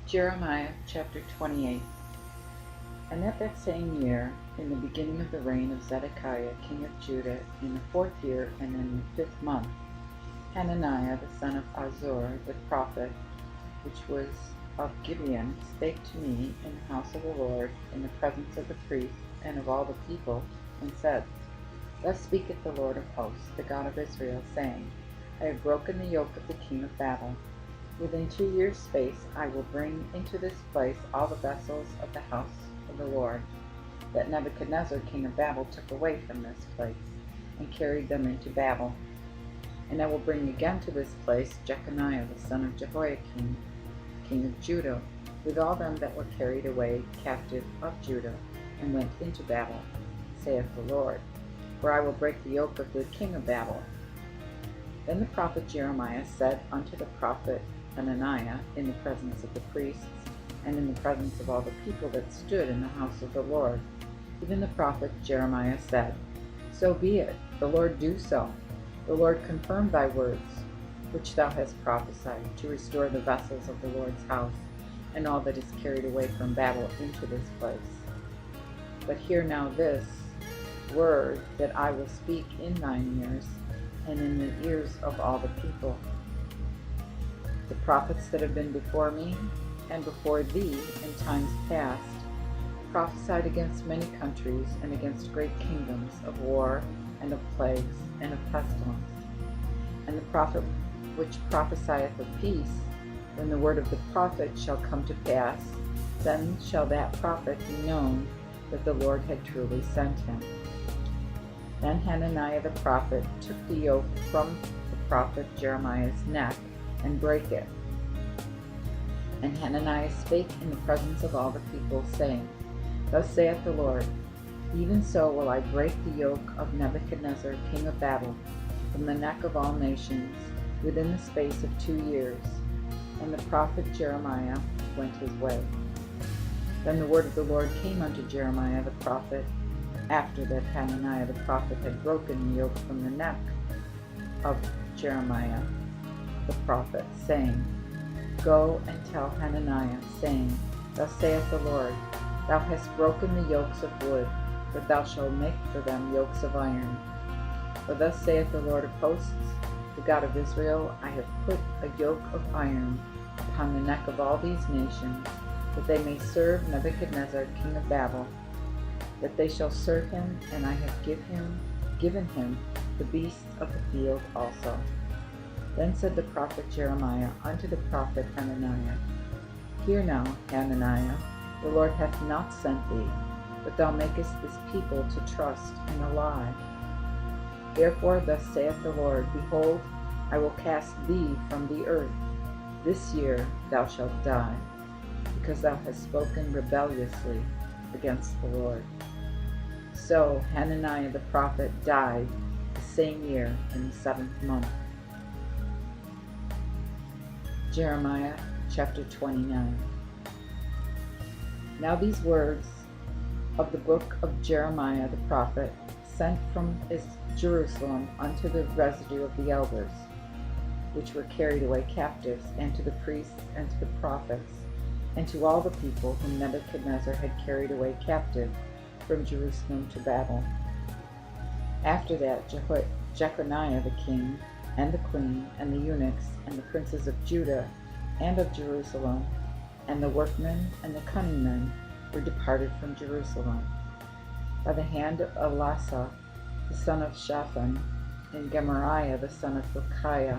Jeremiah chapter 28. And at that same year, in the beginning of the reign of Zedekiah king of Judah, in the 4th year and in the 5th month, Hananiah the son of Azur the prophet, which was of Gibeon, spake to me in the house of the Lord, in the presence of the priests and of all the people, and said, Thus speaketh the Lord of hosts, the God of Israel, saying, I have broken the yoke of the king of Babel. Within 2 years' space I will bring into this place all the vessels of the house of the Lord, that Nebuchadnezzar king of Babel took away from this place, and carried them into Babel. And I will bring again to this place Jeconiah the son of Jehoiakim, king of Judah, with all them that were carried away captive of Judah, and went into Babel, saith the Lord. For I will break the yoke of the king of Babel. Then the prophet Jeremiah said unto the prophet Hananiah, in the presence of the priests, and in the presence of all the people that stood in the house of the Lord, even the prophet Jeremiah said, So be it, the Lord do so. The Lord confirm thy words, which thou hast prophesied, to restore the vessels of the Lord's house, and all that is carried away from Babel into this place. But hear now this word that I will speak in thine ears, and in the ears of all the people. The prophets that have been before me and before thee in times past prophesied against many countries and against great kingdoms of war and of plagues and of pestilence. And the prophet which prophesieth of peace, when the word of the prophet shall come to pass, then shall that prophet be known that the Lord had truly sent him. Then Hananiah the prophet took the yoke from the prophet Jeremiah's neck, and brake it. And Hananiah spake in the presence of all the people, saying, Thus saith the Lord, Even so will I break the yoke of Nebuchadnezzar king of Babel from the neck of all nations within the space of 2 years. And the prophet Jeremiah went his way. Then the word of the Lord came unto Jeremiah the prophet, after that Hananiah the prophet had broken the yoke from the neck of Jeremiah the prophet, saying, Go and tell Hananiah, saying, Thus saith the Lord, Thou hast broken the yokes of wood, but thou shalt make for them yokes of iron. For thus saith the Lord of hosts, the God of Israel, I have put a yoke of iron upon the neck of all these nations, that they may serve Nebuchadnezzar king of Babel, that they shall serve him, and I have given him the beasts of the field also. Then said the prophet Jeremiah unto the prophet Hananiah, Hear now, Hananiah, the Lord hath not sent thee, but thou makest this people to trust in a lie. Therefore thus saith the Lord, Behold, I will cast thee from the earth. This year thou shalt die, because thou hast spoken rebelliously against the Lord. So Hananiah the prophet died the same year in the 7th month. Jeremiah chapter 29. Now these words of the book of Jeremiah the prophet, sent from Jerusalem unto the residue of the elders, which were carried away captives, and to the priests and to the prophets, and to all the people whom Nebuchadnezzar had carried away captive from Jerusalem to Babel. After that Jeconiah the king, and the queen, and the eunuchs, and the princes of Judah and of Jerusalem, and the workmen and the cunning men were departed from Jerusalem, by the hand of Elasah the son of Shaphan, and Gemariah the son of Hilkiah,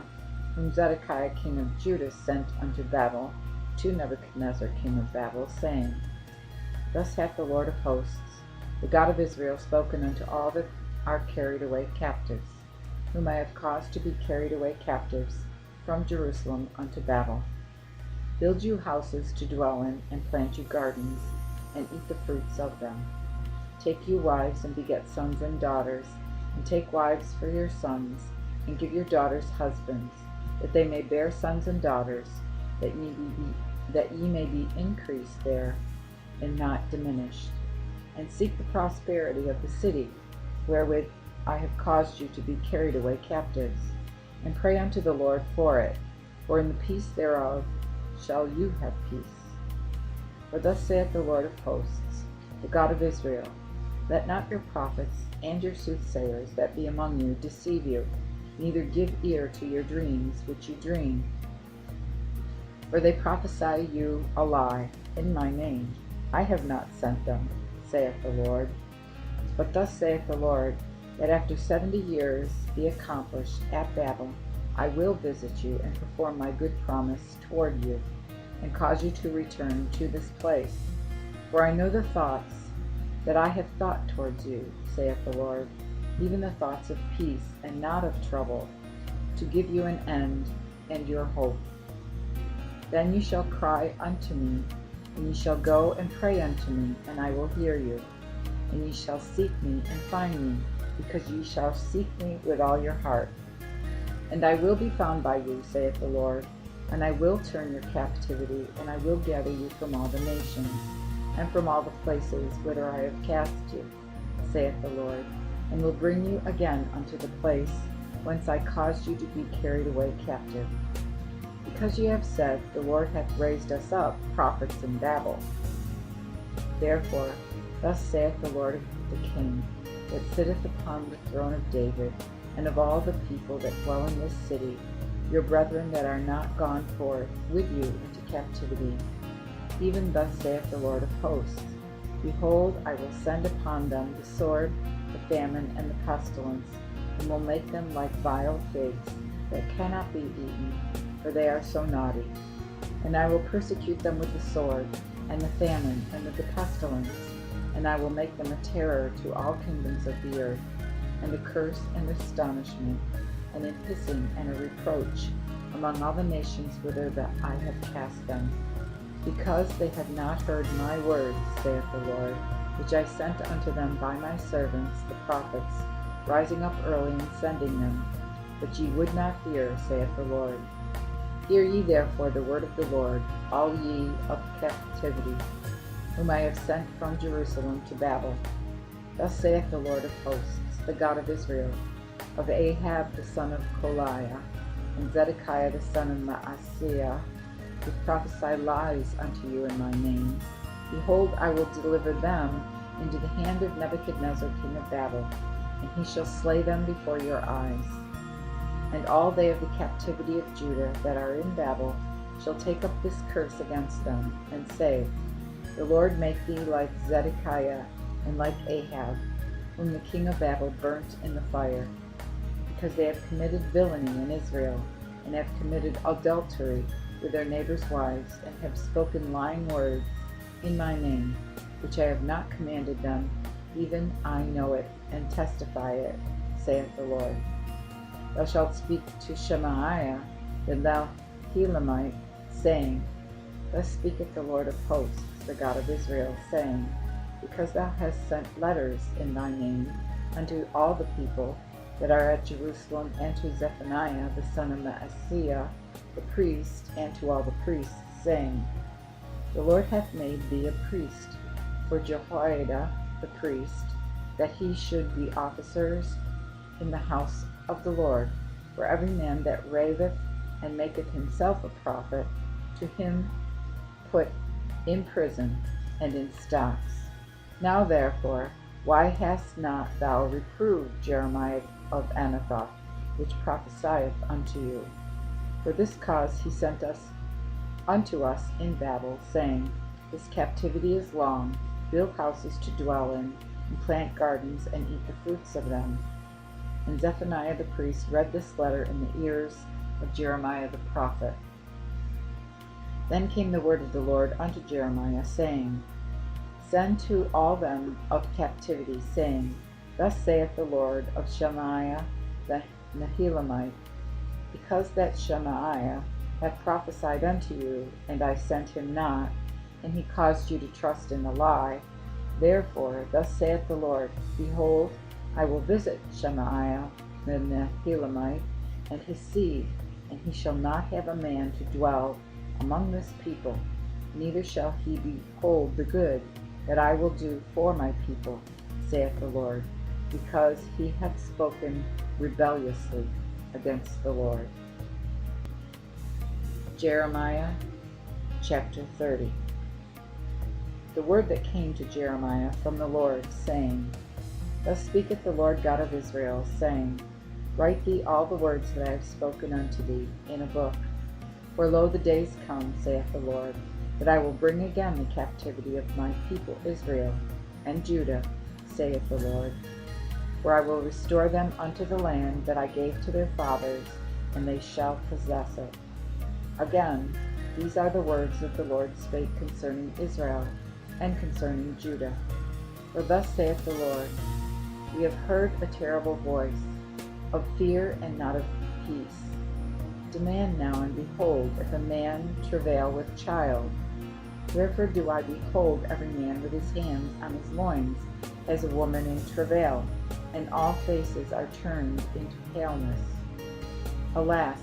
whom Zedekiah king of Judah sent unto Babel, to Nebuchadnezzar king of Babel, saying, Thus hath the Lord of hosts, the God of Israel, spoken unto all that are carried away captives, whom I have caused to be carried away captives from Jerusalem unto Babel. Build you houses to dwell in, and plant you gardens, and eat the fruits of them. Take you wives, and beget sons and daughters, and take wives for your sons, and give your daughters husbands, that they may bear sons and daughters, that ye may be increased there, and not diminished. And seek the prosperity of the city, wherewith I have caused you to be carried away captives, pray unto the Lord for it, for in the peace thereof shall you have peace. For thus saith the Lord of hosts, the God of Israel, let not your prophets and your soothsayers that be among you deceive you, neither give ear to your dreams which you dream. For they prophesy you a lie in my name. I have not sent them, saith the Lord. But thus saith the Lord, that after 70 years be accomplished at Babel, I will visit you and perform my good promise toward you, and cause you to return to this place. For I know the thoughts that I have thought towards you, saith the Lord, even the thoughts of peace and not of trouble, to give you an end and your hope. Then you shall cry unto me, and ye shall go and pray unto me, and I will hear you. And ye shall seek me and find me, because ye shall seek me with all your heart. And I will be found by you, saith the Lord, and I will turn your captivity, and I will gather you from all the nations, and from all the places whither I have cast you, saith the Lord, and will bring you again unto the place whence I caused you to be carried away captive. Because ye have said, the Lord hath raised us up prophets in Babel. Therefore, thus saith the Lord of the King, that sitteth upon the throne of David, and of all the people that dwell in this city, your brethren that are not gone forth with you into captivity. Even thus saith the Lord of hosts, Behold, I will send upon them the sword, the famine, and the pestilence, and will make them like vile figs, that cannot be eaten, for they are so naughty. And I will persecute them with the sword, and the famine, and with the pestilence, and I will make them a terror to all kingdoms of the earth, and a curse and astonishment, and an hissing and a reproach among all the nations whither that I have cast them, because they have not heard my words, saith the Lord, which I sent unto them by my servants the prophets, rising up early and sending them. But ye would not hear, saith the Lord. Hear ye therefore the word of the Lord, all ye of captivity, whom I have sent from Jerusalem to Babel. Thus saith the Lord of hosts, the God of Israel, of Ahab the son of Koliah, and Zedekiah the son of Maaseiah, who prophesy lies unto you in my name. Behold, I will deliver them into the hand of Nebuchadnezzar king of Babel, and he shall slay them before your eyes. And all they of the captivity of Judah that are in Babel shall take up this curse against them, and say, The Lord make thee like Zedekiah and like Ahab, whom the king of Babel burnt in the fire, because they have committed villainy in Israel, and have committed adultery with their neighbors' wives, and have spoken lying words in my name, which I have not commanded them, even I know it, and testify it, saith the Lord. Thou shalt speak to Shemaiah the Nehelamite, saying, Thus speaketh the Lord of hosts, the God of Israel, saying, Because thou hast sent letters in thy name unto all the people that are at Jerusalem, and to Zephaniah the son of Maaseiah the priest, and to all the priests, saying, The Lord hath made thee a priest for Jehoiada the priest, that he should be officers in the house of the Lord. For every man that raveth and maketh himself a prophet, to him put in prison and in stocks. Now therefore, why hast not thou reproved Jeremiah of Anathoth, which prophesieth unto you? For this cause he sent us unto us in Babel, saying, This captivity is long, build houses to dwell in, and plant gardens, and eat the fruits of them. And Zephaniah the priest read this letter in the ears of Jeremiah the prophet. Then came the word of the Lord unto Jeremiah, saying, Send to all them of captivity, saying, Thus saith the Lord of Shemaiah the Nehelamite, Because that Shemaiah hath prophesied unto you, and I sent him not, and he caused you to trust in a lie, therefore thus saith the Lord, Behold, I will visit Shemaiah the Nehelamite, and his seed, and he shall not have a man to dwell among this people, neither shall he behold the good that I will do for my people, saith the Lord, because he hath spoken rebelliously against the Lord. Jeremiah chapter 30. the word that came to Jeremiah from the Lord, saying, Thus speaketh the Lord God of Israel, saying, Write thee all the words that I have spoken unto thee in a book. For lo, the days come, saith the Lord, that I will bring again the captivity of my people Israel and Judah, saith the Lord. For I will restore them unto the land that I gave to their fathers, and they shall possess it. Again, these are the words that the Lord spake concerning Israel and concerning Judah. For thus saith the Lord, We have heard a terrible voice, of fear and not of peace. Demand now, and behold, if a man travail with child. Wherefore do I behold every man with his hands on his loins, as a woman in travail, and all faces are turned into paleness. Alas,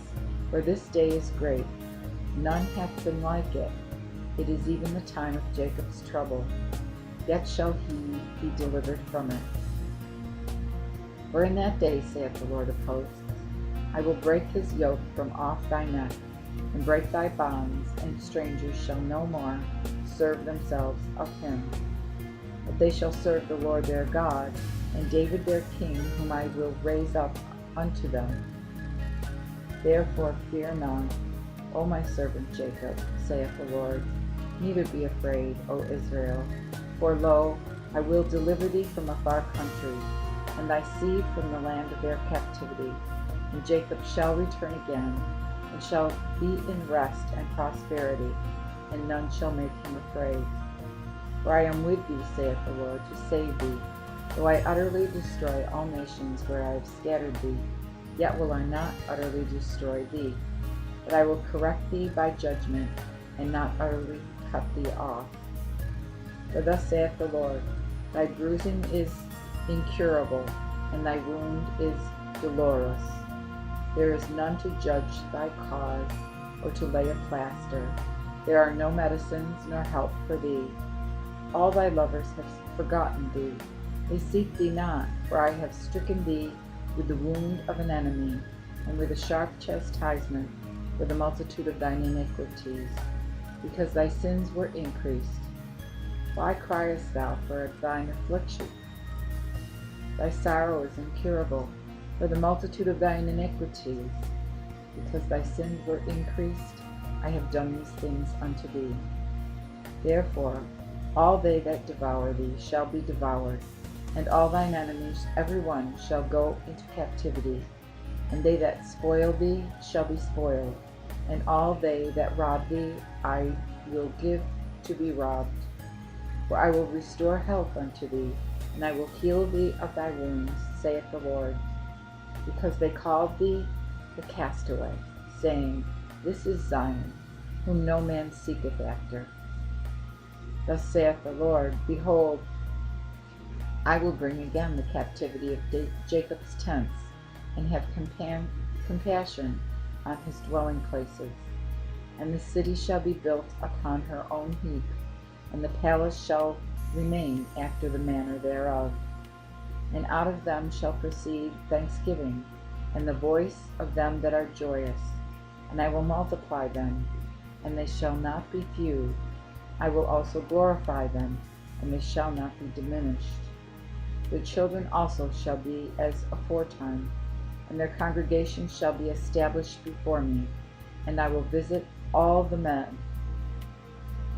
for this day is great, none hath been like it. It is even the time of Jacob's trouble, yet shall he be delivered from it. For in that day, saith the Lord of hosts, I will break his yoke from off thy neck, and break thy bonds, and strangers shall no more serve themselves of him. But they shall serve the Lord their God, and David their king, whom I will raise up unto them. Therefore fear not, O my servant Jacob, saith the Lord, neither be afraid, O Israel. For lo, I will deliver thee from a far country, and thy seed from the land of their captivity. And Jacob shall return again, and shall be in rest and prosperity, and none shall make him afraid. For I am with thee, saith the Lord, to save thee. Though I utterly destroy all nations where I have scattered thee, yet will I not utterly destroy thee, but I will correct thee by judgment, and not utterly cut thee off. For thus saith the Lord, Thy bruising is incurable, and thy wound is dolorous. There is none to judge thy cause, or to lay a plaster. There are no medicines nor help for thee. All thy lovers have forgotten thee. They seek thee not, for I have stricken thee with the wound of an enemy, and with a sharp chastisement for the multitude of thine iniquities, because thy sins were increased. Why criest thou for thine affliction? Thy sorrow is incurable, for the multitude of thine iniquities. Because thy sins were increased, I have done these things unto thee. Therefore all they that devour thee shall be devoured, and all thine enemies every one shall go into captivity, and they that spoil thee shall be spoiled, and all they that rob thee I will give to be robbed. For I will restore health unto thee, and I will heal thee of thy wounds, saith the Lord. Because they called thee the castaway, saying, This is Zion, whom no man seeketh after. Thus saith the Lord, Behold, I will bring again the captivity of Jacob's tents, and have compassion on his dwelling places. And the city shall be built upon her own heap, and the palace shall remain after the manner thereof. And out of them shall proceed thanksgiving, and the voice of them that are joyous. And I will multiply them, and they shall not be few. I will also glorify them, and they shall not be diminished. Their children also shall be as aforetime, and their congregation shall be established before me, and I will visit all the men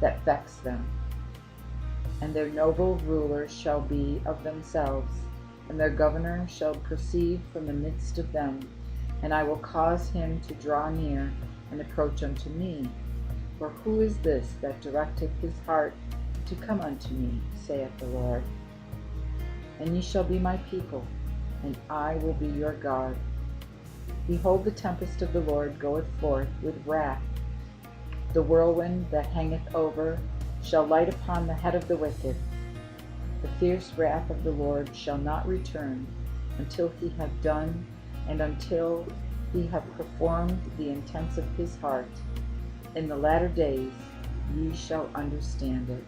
that vex them. And their noble rulers shall be of themselves, and their governor shall proceed from the midst of them, and I will cause him to draw near and approach unto me. For who is this that directeth his heart to come unto me, saith the Lord? And ye shall be my people, and I will be your God. Behold, the tempest of the Lord goeth forth with wrath. The whirlwind that hangeth over shall light upon the head of the wicked. The fierce wrath of the Lord shall not return until he have done, and until he have performed the intents of his heart. In the latter days ye shall understand it.